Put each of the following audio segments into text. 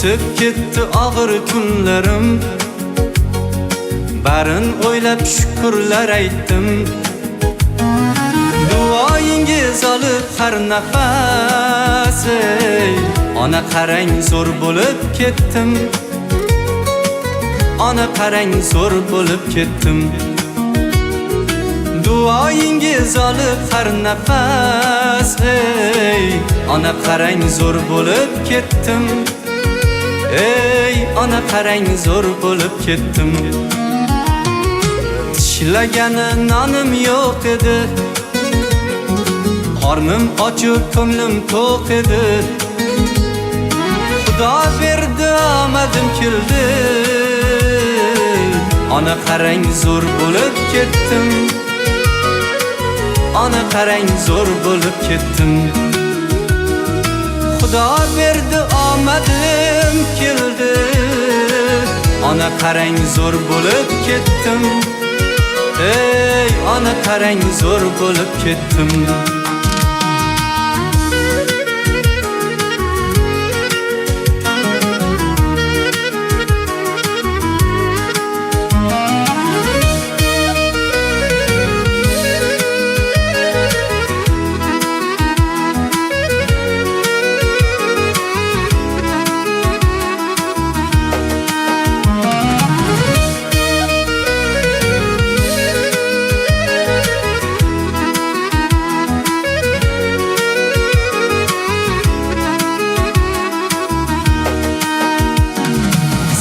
O'tib ketdi og'ir kunlarim, barin o'ylab shukrlar aytdim. Duoyingiz olib har nafas, ona qarang zo'r bo'lib ketdim. Ona qarang zo'r bo'lib ketdim. Duoyingiz olib har nafas, ona qarang zo'r bo'lib ketdim. Ey ona qarang zo'r bo'lib ketdim. Tishlagani nonim yo'q edi, qornim ochiq ko'nglim to'q edi. Xudo berdi omadim keldi, ona qarang zo'r bo'lib ketdim. Ona qarang zo'r bo'lib ketdim. Xudo berdi omadim keldi, ona qarang zo'r bo'lib ketdim. Ey ona qarang zo'r bo'lib ketdim.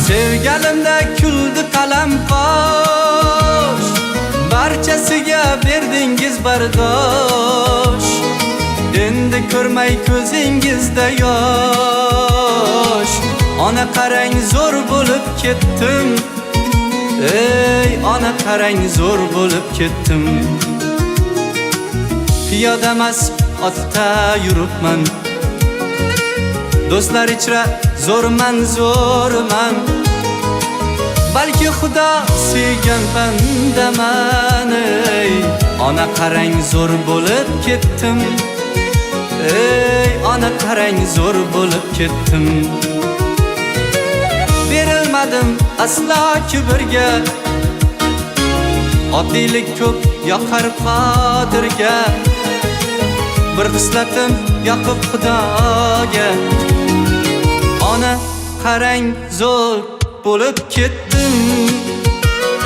Sevgalimda kuldi qalam qosh, barchasiga berdingiz bardosh. Endi ko'rmay ko'zingizda yosh, ona qarang zo'r bo'lib ketdim. Ey ona qarang zo'r bo'lib ketdim. Piyoda emas otda yuribman, do'stlar ichra zo'rman zo'rman. Balki Xudo sevgan bandaman. Ey ona qarang zo'r bo'lib ketdim. Ey ona qarang zo'r bo'lib ketdim. Berilmadim aslo kibrga, oddiylik ko'p yoqar qodirga. Bir xislatim yoqib Xudoga, ona qarang zo'r bo'lib ketdim.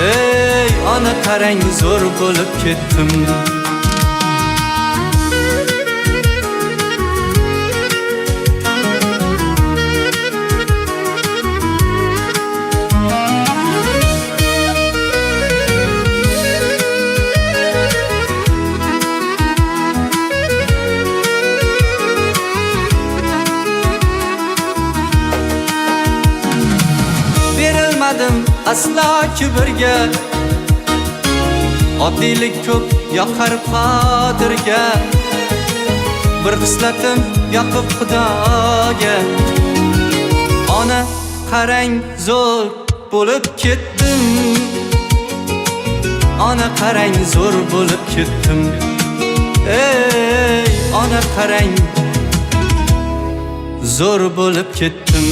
Ey ona qarang zo'r bo'lib ketdim. Aslo kibrga, oddiylik ko'p yoqar qodirga. Bir xislatim yoqib Xudoga, ona qarang zo'r bo'lib ketdim. Ona qarang zo'r bo'lib ketdim. Ey ona qarang zo'r bo'lib ketdim.